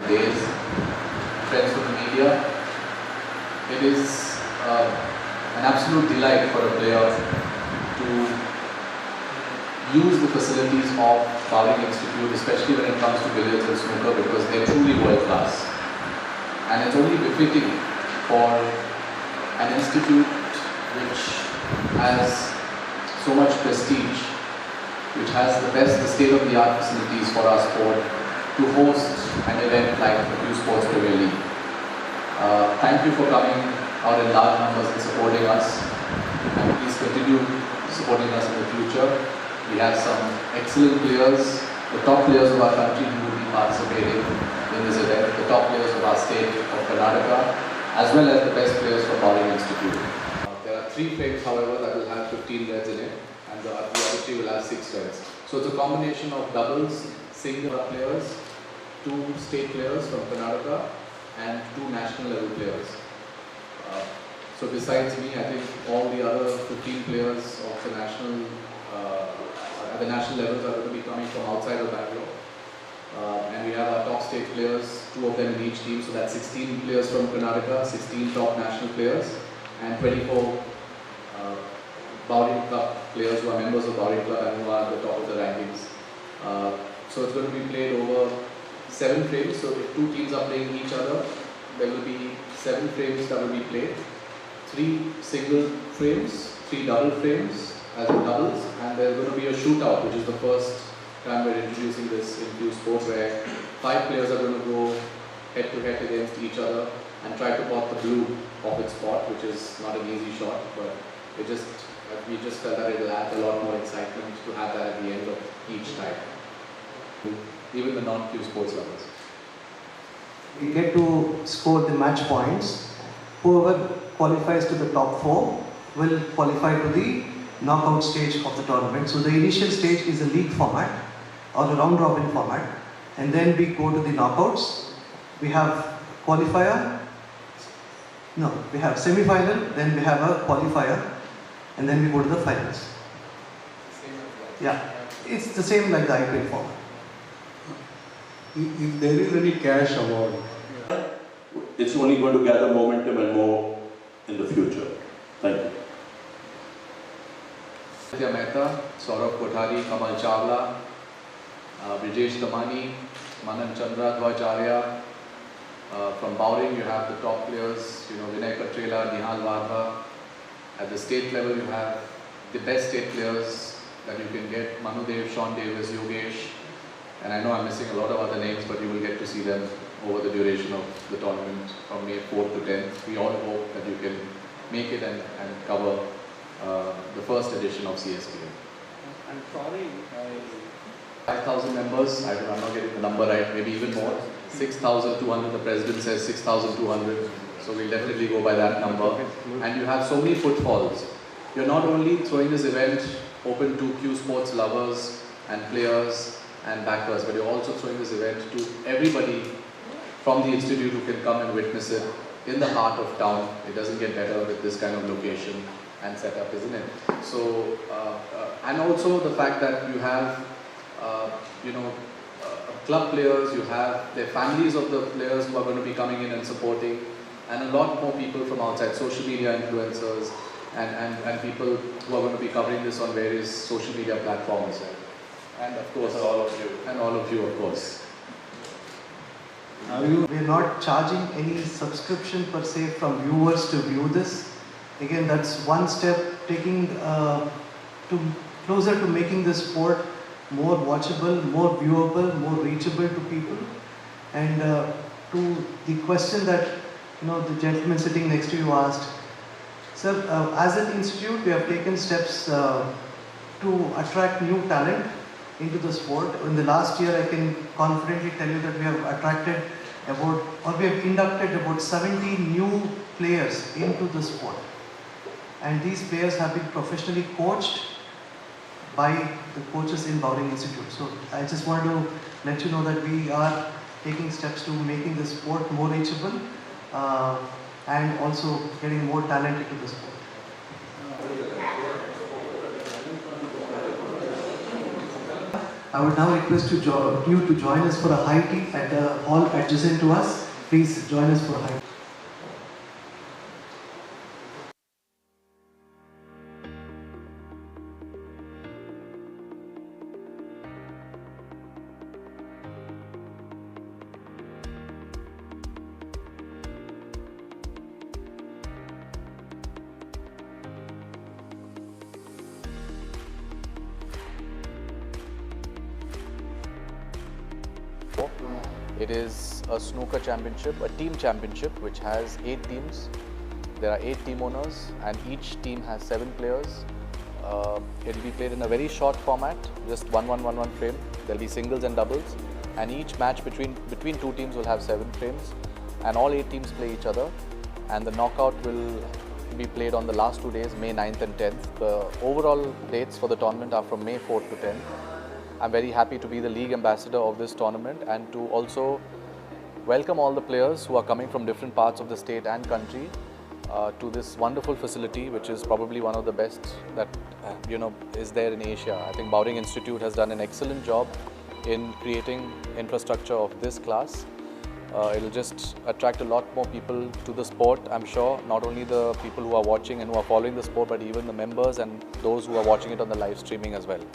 days, friends from the media. It is an absolute delight for a player to use the facilities of Bowling Institute, especially when it comes to billiards and snooker, because they're truly world class. And it's only befitting for an institute which has so much prestige, which has the state-of-the-art facilities for our sport, to host an event like the Q Sports Premier League. Thank you for coming out in large numbers and supporting us, and please continue supporting us in the future. We have some excellent players, the top players of our country who will be participating in this event, the top players of our state of Karnataka, as well as the best players from Bowling Institute. There are 3 frames, however, that will have 15 reds in it, and the other 3 will have 6 reds. So it's a combination of doubles, single players, 2 state players from Karnataka, and 2 national level players. So besides me, I think all the other 15 players of the national at the national levels are going to be coming from outside of Bangalore. And we have our top state players, 2 of them in each team, so that's 16 players from Karnataka, 16 top national players, and 24 Bowling Club players who are members of Bowling Club and who are at the top of the rankings. So it's going to be played over 7 frames, so if 2 teams are playing each other, there will be 7 frames that will be played, 3 single frames, 3 double frames as in doubles, and there's going to be a shootout, which is the first time we're introducing this in Q Sports, where 5 players are going to go head to head against each other and try to pot the blue off its spot, which is not an easy shot, but we just felt that it'll add a lot more excitement to have that at the end of each time. Even the non-Q Sports lovers. We get to score the match points. Whoever qualifies to the top 4 will qualify to the knockout stage of the tournament. So the initial stage is a league format or a round robin format, and then we go to the knockouts. We have qualifier, we have semi-final, then we have a qualifier, and then we go to the finals. Yeah, it's the same like the IPL format. If there is any cash award, it's only going to gather momentum and more in the future. Thank you. Aditya Mehta, Saurabh Kothari, Kamal Chawla, Brijesh Damani, Manan Chandra Dvacharya. From Bowling, you have the top players, Vinay Katrela, Nihal Varma. At the state level, you have the best state players that you can get: Manu Dev, Sean Davis, Yogesh. And I know I'm missing a lot of other names, but you will get to see them over the duration of the tournament from May 4th to 10th. We all hope that you can make it and cover the first edition of CSPL. I'm sorry, 5,000 members, I'm not getting the number right, maybe even more. 6,200, the president says 6,200. So we'll definitely go by that number. And you have so many footfalls. You're not only throwing this event open to Q Sports lovers and players and backers, but you're also throwing this event to everybody from the institute who can come and witness it in the heart of town. It doesn't get better with this kind of location and setup, isn't it? So, and also the fact that you have, club players, you have the families of the players who are going to be coming in and supporting, and a lot more people from outside, social media influencers, and people who are going to be covering this on various social media platforms. And of course, all of you, of course. We are not charging any subscription per se from viewers to view this. Again, that's one step taking closer to making this sport more watchable, more viewable, more reachable to people. And to the question that the gentleman sitting next to you asked, sir, as an institute, we have taken steps to attract new talent into the sport. In the last year, I can confidently tell you that we have attracted we have inducted about 70 new players into the sport. And these players have been professionally coached by the coaches in Bowling Institute. So I just want to let you know that we are taking steps to making the sport more reachable and also getting more talent into the sport. I would now request you to join us for a high tea at the hall adjacent to us. Please join us for a high tea. It is a snooker championship, a team championship which has 8 teams. There are 8 team owners and each team has 7 players. It will be played in a very short format, just 1-1-1-1 frame. There will be singles and doubles, and each match between 2 teams will have 7 frames, and all 8 teams play each other, and the knockout will be played on the last 2 days, May 9th and 10th. The overall dates for the tournament are from May 4th to 10th. I'm very happy to be the league ambassador of this tournament and to also welcome all the players who are coming from different parts of the state and country to this wonderful facility, which is probably one of the best that is there in Asia. I think Bowring Institute has done an excellent job in creating infrastructure of this class. It'll just attract a lot more people to the sport, I'm sure, not only the people who are watching and who are following the sport, but even the members and those who are watching it on the live streaming as well.